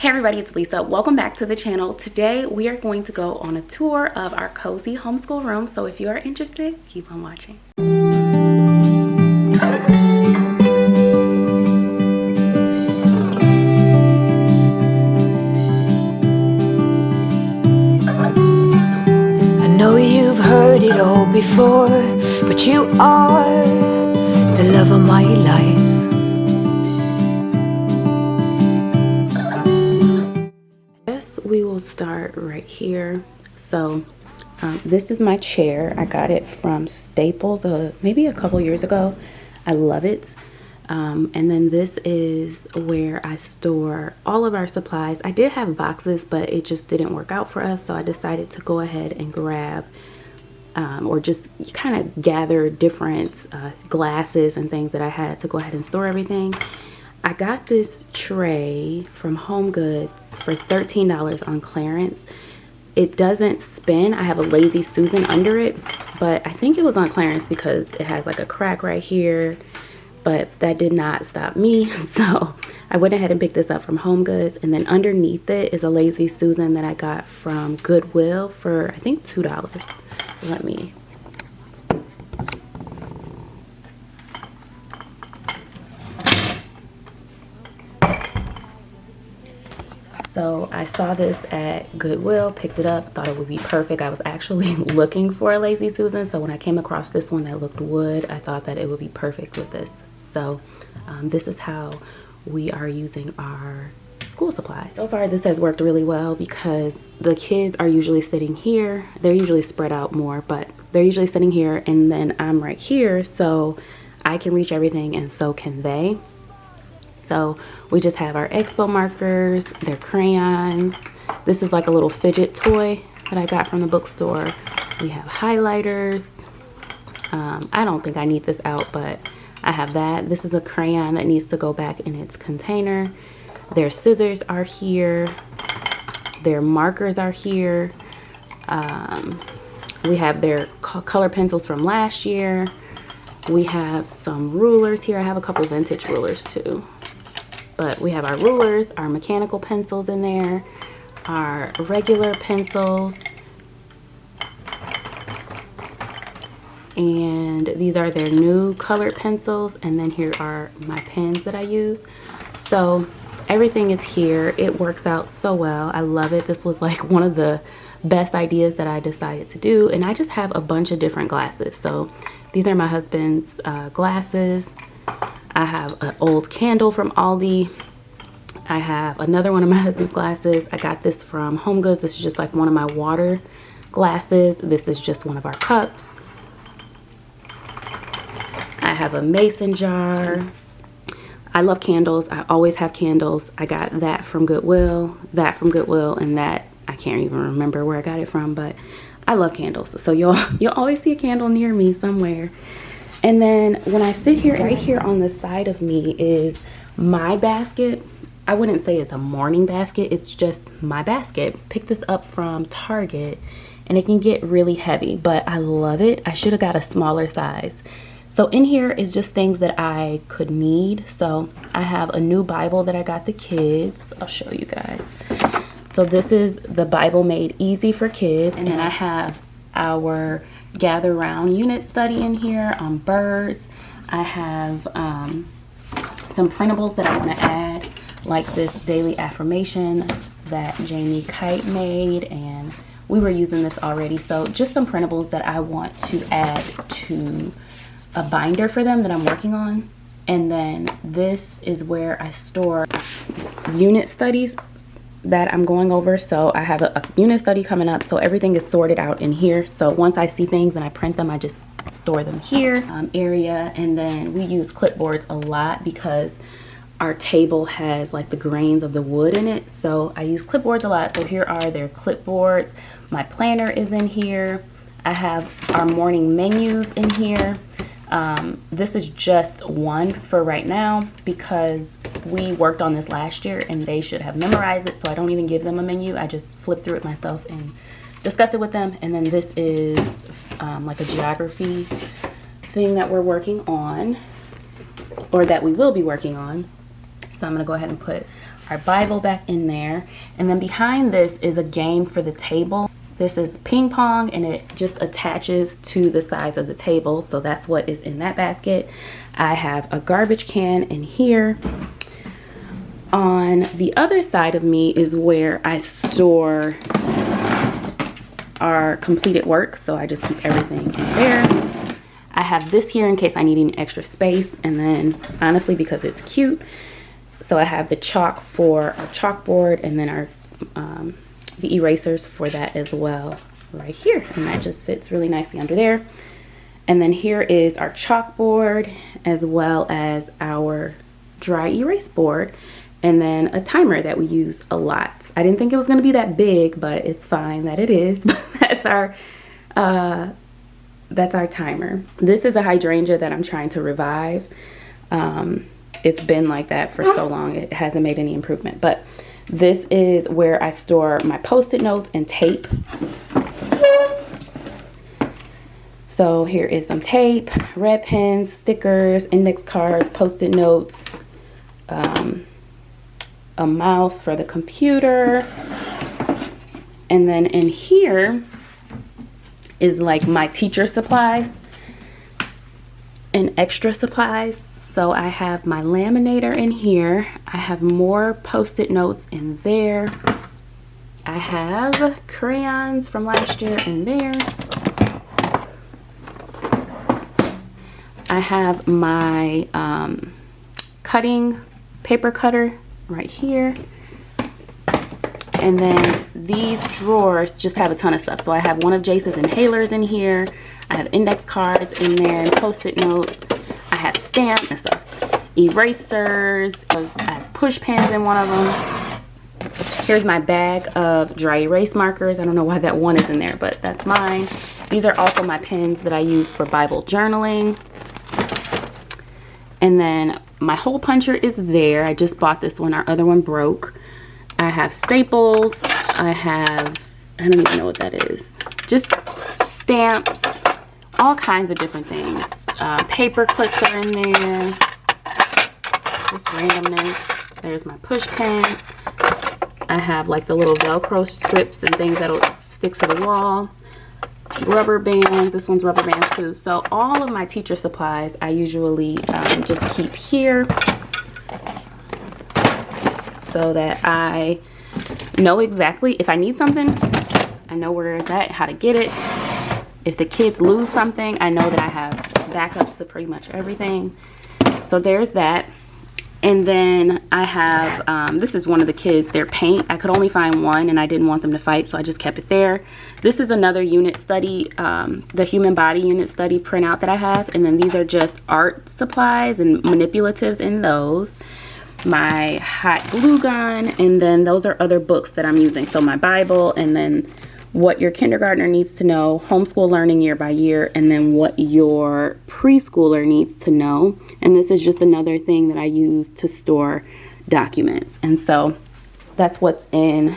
Hey everybody, it's Lisa. Welcome back to the channel. Today we are going to go on a tour of our cozy homeschool room. So if you are interested, keep on watching. I know you've heard it all before, but you are the love of my life. We will start right here. So this is my chair. I got it from Staples maybe a couple years ago. I love it. And then this is where I store all of our supplies. I did have boxes, but it just didn't work out for us, so I decided to go ahead and grab or just kind of gather different glasses and things that I had to go ahead and store everything. I got this tray from HomeGoods for $13 on clearance. It doesn't spin. I have a Lazy Susan under it, but I think it was on clearance because it has like a crack right here, but that did not stop me. So I went ahead and picked this up from HomeGoods, and then underneath it is a Lazy Susan that I got from Goodwill for I think $2. Let me... So I saw this at Goodwill, picked it up, thought it would be perfect. I was actually looking for a Lazy Susan, so when I came across this one that looked wood, I thought that it would be perfect with this. So this is how we are using our school supplies. So far this has worked really well because the kids are usually sitting here. They're usually spread out more, but they're usually sitting here, and then I'm right here, so I can reach everything and so can they. So we just have our expo markers, their crayons. This is like a little fidget toy that I got from the bookstore. We have highlighters. I don't think I need this out, but I have that. This is a crayon that needs to go back in its container. Their scissors are here. Their markers are here. We have their color pencils from last year. We have some rulers here. I have a couple vintage rulers too. But we have our rulers, our mechanical pencils in there, our regular pencils, and these are their new colored pencils, and then here are my pens that I use. So everything is here. It works out so well. I love it. This was like one of the best ideas that I decided to do, and I just have a bunch of different glasses. So these are my husband's glasses. I have an old candle from Aldi. I have another one of my husband's glasses. I got this from HomeGoods. This is just like one of my water glasses. This is just one of our cups. I have a mason jar. I love candles. I always have candles. I got that from Goodwill, and that I can't even remember where I got it from, but I love candles. So you'll always see a candle near me somewhere. And then when I sit here, right here on the side of me is my basket. I wouldn't say it's a morning basket. It's just my basket. Picked this up from Target, and it can get really heavy, but I love it. I should have got a smaller size. So in here is just things that I could need. So I have a new Bible that I got the kids. I'll show you guys. So this is the Bible Made Easy for Kids, and then I have our Gather Round unit study in here on birds. I have some printables that I want to add, like this daily affirmation that Jamie Kite made, and we were using this already. So just some printables that I want to add to a binder for them that I'm working on. And then this is where I store unit studies that I'm going over. So I have a unit study coming up, so everything is sorted out in here. So once I see things and I print them, I just store them here area. And then we use clipboards a lot because our table has like the grains of the wood in it, so I use clipboards a lot. So here are their clipboards. My planner is in here. I have our morning menus in here. This is just one for right now because we worked on this last year and they should have memorized it, so I don't even give them a menu. I just flip through it myself and discuss it with them. And then this is like a geography thing that we're working on, or that we will be working on. So I'm gonna go ahead and put our Bible back in there. And then behind this is a game for the table. This is ping pong, and it just attaches to the sides of the table. So that's what is in that basket. I have a garbage can in here. On the other side of me is where I store our completed work. So I just keep everything in there. I have this here in case I need any extra space. And then honestly, because it's cute, so I have the chalk for our chalkboard, and then our the erasers for that as well right here, and that just fits really nicely under there. And then here is our chalkboard as well as our dry erase board, and then a timer that we use a lot. I didn't think it was going to be that big, but it's fine that it is. That's our timer. This is a hydrangea that I'm trying to revive. It's been like that for so long, it hasn't made any improvement. But this is where I store my Post-it notes and tape. So here is some tape, red pens, stickers, index cards, Post-it notes, a mouse for the computer. And then in here is like my teacher supplies and extra supplies. So I have my laminator in here. I have more Post-it notes in there. I have crayons from last year in there. I have my cutting paper cutter right here. And then these drawers just have a ton of stuff. So I have one of Jace's inhalers in here. I have index cards in there and Post-it notes. I have stamps and stuff, erasers, I have push pins in one of them. Here's my bag of dry erase markers. I don't know why that one is in there, but that's mine. These are also my pens that I use for Bible journaling. And then my hole puncher is there. I just bought this one. Our other one broke. I have staples. I don't even know what that is. Just stamps, all kinds of different things. Paper clips are in there, just randomness. There's my push pen. I have like the little Velcro strips and things that'll stick to the wall. Rubber bands, this one's rubber bands too. So all of my teacher supplies I usually just keep here so that I know exactly if I need something, I know where it's at, how to get it. If the kids lose something, I know that I have backups to pretty much everything. So there's that. And then I have, this is one of the kids, their paint. I could only find one and I didn't want them to fight, so I just kept it there. This is another unit study, the human body unit study printout that I have. And then these are just art supplies and manipulatives in those. My hot glue gun, and then those are other books that I'm using. So my Bible, and then what your kindergartner needs to know, homeschool learning year by year, and then what your preschooler needs to know. And this is just another thing that I use to store documents. And so that's what's in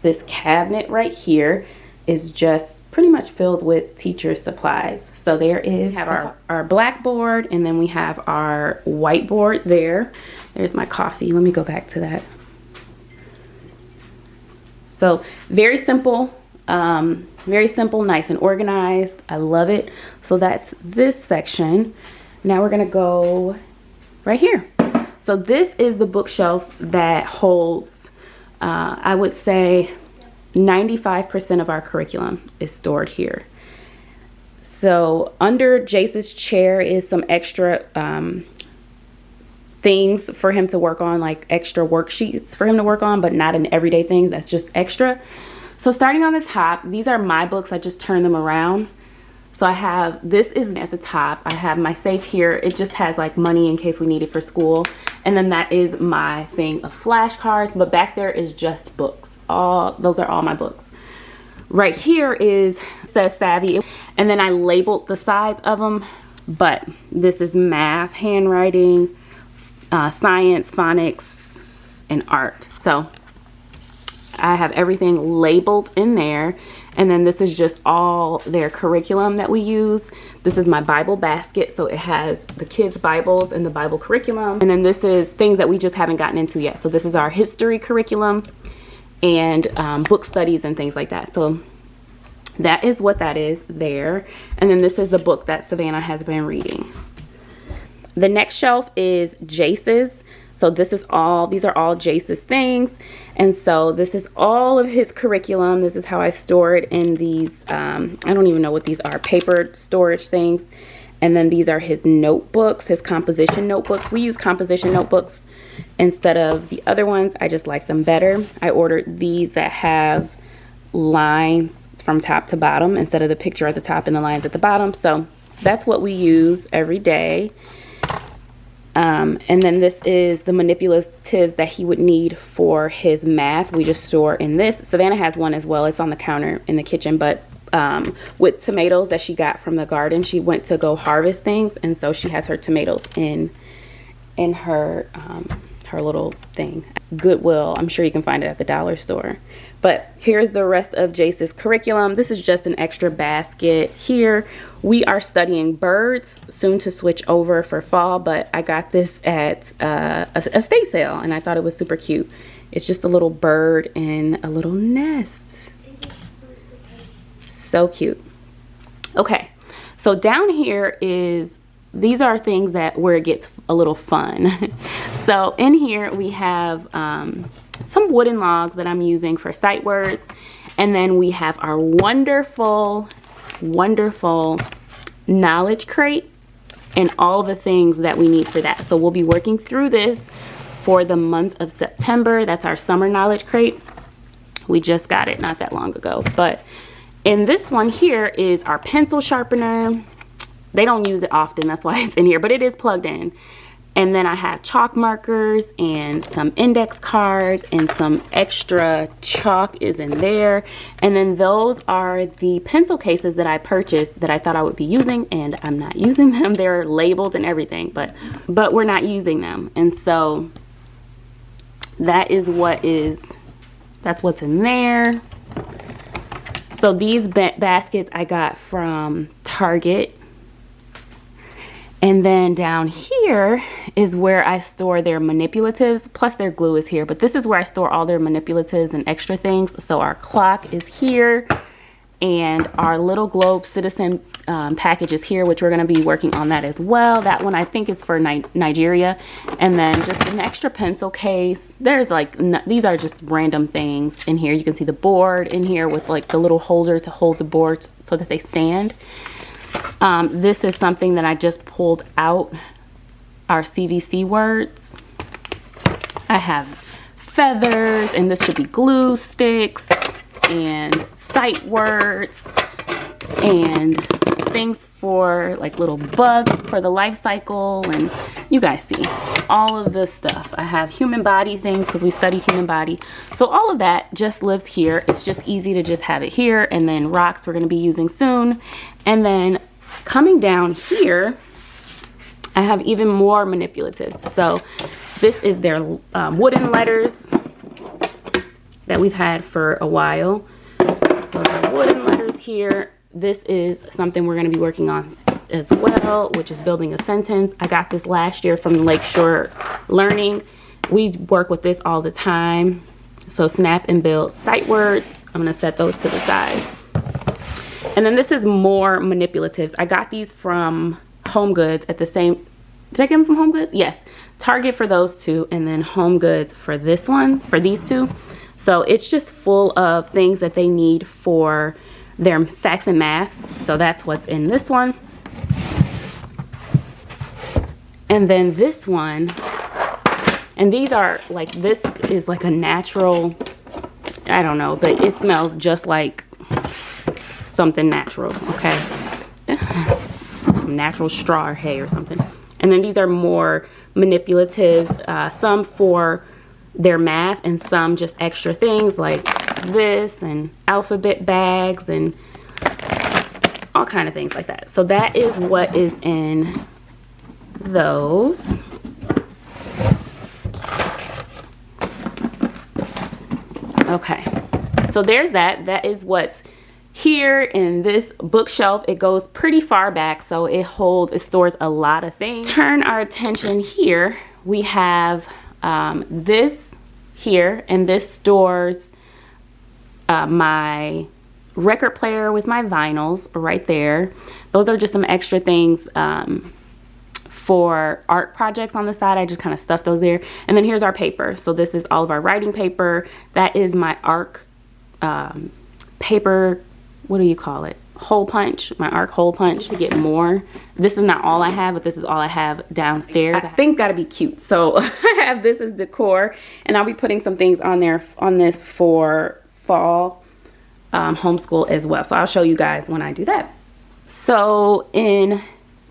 this cabinet right here, is just pretty much filled with teacher supplies. So there is our blackboard, and then we have our whiteboard there. There's my coffee. Let me go back to that. So very simple, nice and organized. I love it. So that's this section. Now we're gonna go right here. So this is the bookshelf that holds, I would say 95% of our curriculum is stored here. So under Jace's chair is some extra things for him to work on, like extra worksheets for him to work on, but not an everyday thing. That's just extra. So starting on the top, these are my books. I just turn them around. So I have, this is at the top. I have my safe here. It just has like money in case we need it for school. And then that is my thing of flashcards, but back there is just books. Those are all my books. Right here says Savvy, and then I labeled the sides of them, but this is math, handwriting, science, phonics, and art. So I have everything labeled in there. And then this is just all their curriculum that we use. This is my Bible basket. So it has the kids' Bibles and the Bible curriculum. And then this is things that we just haven't gotten into yet. So this is our history curriculum and book studies and things like that. So that is what that is there. And then this is the book that Savannah has been reading. The next shelf is Jace's. So these are all Jace's things. And so this is all of his curriculum. This is how I store it in these, I don't even know what these are, paper storage things. And then these are his notebooks, his composition notebooks. We use composition notebooks instead of the other ones. I just like them better. I ordered these that have lines from top to bottom instead of the picture at the top and the lines at the bottom. So that's what we use every day. And then this is the manipulatives that he would need for his math. We just store in this. Savannah has one as well. It's on the counter in the kitchen, but with tomatoes that she got from the garden. She went to go harvest things, and so she has her tomatoes in her her little thing. Goodwill. I'm sure you can find it at the dollar store. But here's the rest of Jace's curriculum. This is just an extra basket here. We are studying birds, soon to switch over for fall, but I got this at a estate sale, and I thought it was super cute. It's just a little bird in a little nest. So cute. Okay, so down here these are things where it gets a little fun. So in here we have some wooden logs that I'm using for sight words. And then we have our wonderful knowledge crate and all the things that we need for that. So we'll be working through this for the month of September. That's our summer knowledge crate. We just got it not that long ago. But in this one here is our pencil sharpener. They don't use it often, that's why it's in here, but it is plugged in. And then I have chalk markers and some index cards and some extra chalk is in there. And then those are the pencil cases that I purchased that I thought I would be using, and I'm not using them. They're labeled and everything, but we're not using them. And so that's what's in there. So these baskets I got from Target. And then down here is where I store their manipulatives, plus their glue is here. But this is where I store all their manipulatives and extra things. So our clock is here, and our little globe citizen package is here, which we're going to be working on that as well. That one I think is for Nigeria. And then just an extra pencil case. There's these are just random things in here. You can see the board in here with like the little holder to hold the boards so that they stand. This is something that I just pulled out, our CVC words. I have feathers, and this should be glue sticks and sight words and things for like little bugs for the life cycle, and you guys see all of this stuff. I have human body things because we study human body. So all of that just lives here. It's just easy to just have it here. And then rocks we're going to be using soon. And then coming down here, I have even more manipulatives. So this is their wooden letters that we've had for a while. So the wooden letters here. This is something we're going to be working on as well, which is building a sentence. I got this last year from Lakeshore Learning. We work with this all the time. So snap and build sight words. I'm going to set those to the side. And then this is more manipulatives. I got these from Home Goods at the same, did I get them from Home Goods? Yes. Target for those two, and then Home Goods for this one, for these two. So it's just full of things that they need for their Saxon math. So that's what's in this one. And then this one, and these are like, this is like a natural, I don't know, but it smells just like something natural, okay? Some natural straw or hay or something. And then these are more manipulatives, some for their math and some just extra things like this and alphabet bags and all kind of things like that. So that is what is in those. Okay, so there's that. That is what's here in this bookshelf. It goes pretty far back, so it stores a lot of things. Turn our attention here. We have this here, and this stores my record player with my vinyls right there. Those are just some extra things for art projects on the side. I just kind of stuffed those there. And then here's our paper. So this is all of our writing paper. That is my ARC paper, what do you call it? Hole punch, my ARC hole punch to get more. This is not all I have, but this is all I have downstairs. I think gotta be cute. So I have this as decor, and I'll be putting some things on there on this for fall homeschool as well. So I'll show you guys when I do that. So in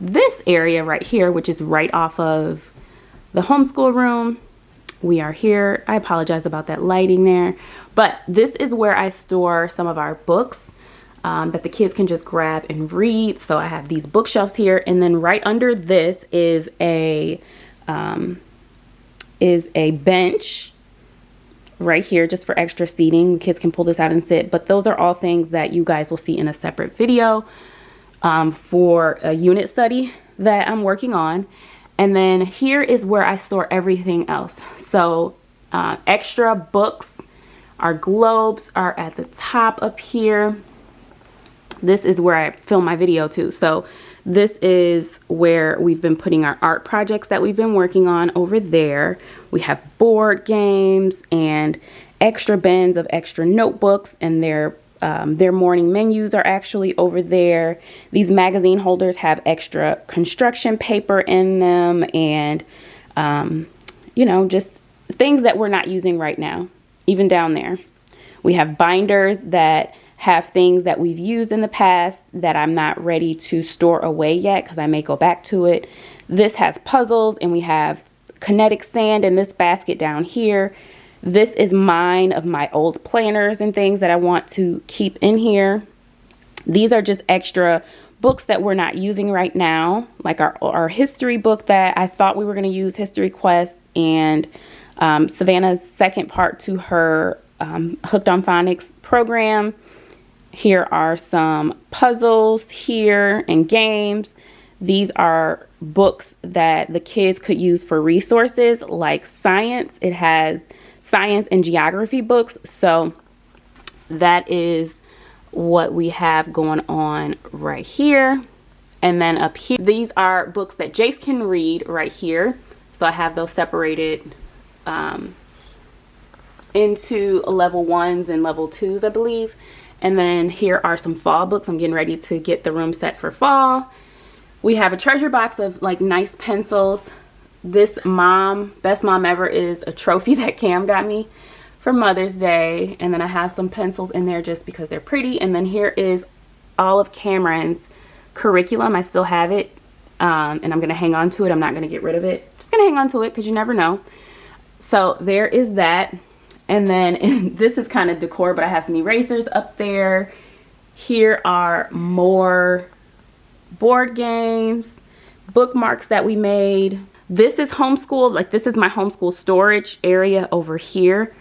this area right here, which is right off of the homeschool room, we are here. I apologize about that lighting there, but this is where I store some of our books that the kids can just grab and read. So I have these bookshelves here, and then right under this is a bench right here just for extra seating. Kids can pull this out and sit, but those are all things that you guys will see in a separate video for a unit study that I'm working on. And then here is where I store everything else. So extra books, our globes are at the top up here. This is where I film my video too. So this is where we've been putting our art projects that we've been working on over there. We have board games and extra bins of extra notebooks, and their morning menus are actually over there. These magazine holders have extra construction paper in them, and you know, just things that we're not using right now. Even down there, we have binders that have things that we've used in the past that I'm not ready to store away yet because I may go back to it. This has puzzles, and we have kinetic sand in this basket down here. This is mine of my old planners and things that I want to keep in here. These are just extra books that we're not using right now, like our history book that I thought we were going to use, History Quest, and Savannah's second part to her Hooked on Phonics program. Here are some puzzles here and games. These are books that the kids could use for resources like science. It has science and geography books. So that is what we have going on right here. And then up here, these are books that Jace can read right here. So I have those separated into level 1s and level 2s, I believe. And then here are some fall books. I'm getting ready to get the room set for fall. We have a treasure box of like nice pencils. This best mom ever is a trophy that Cam got me for Mother's Day. And then I have some pencils in there just because they're pretty. And then here is all of Cameron's curriculum. I still have it. And I'm going to hang on to it. I'm not going to get rid of it. Just going to hang on to it because you never know. So there is that. And then this is kind of decor, but I have some erasers up there. Here are more board games, bookmarks that we made. This is homeschool. Like, this is my homeschool storage area over here.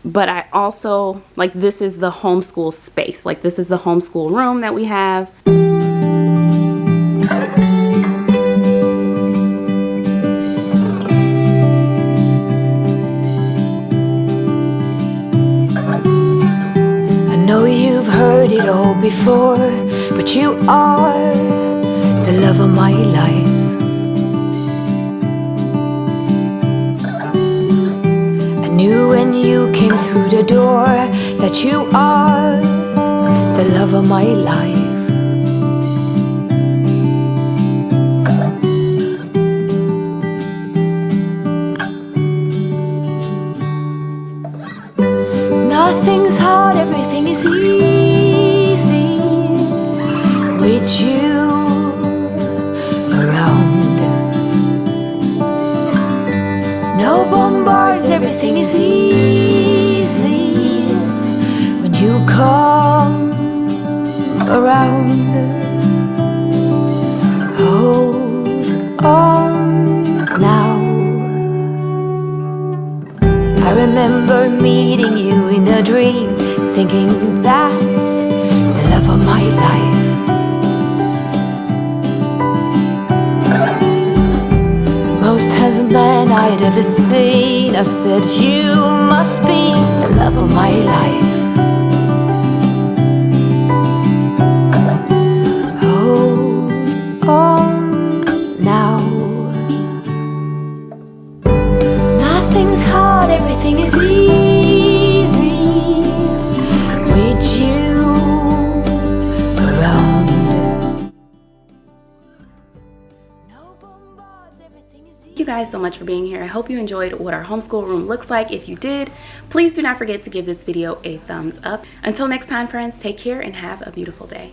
But I also, like, this is the homeschool space. Like, this is the homeschool room that we have. Heard it all before, but you are the love of my life. I knew when you came through the door that you are the love of my life. Nothing's hard, everything is easy with you around. No bombards, everything is easy when you come around. Hold on now. I remember me meeting you in a dream, thinking that's the love of my life. Most handsome man I'd ever seen, I said you must be the love of my life. Hold on now. Nothing's hard, everything is easy with you around. Thank you guys so much for being here. I hope you enjoyed what our homeschool room looks like. If you did, please do not forget to give this video a thumbs up. Until next time, friends, take care and have a beautiful day.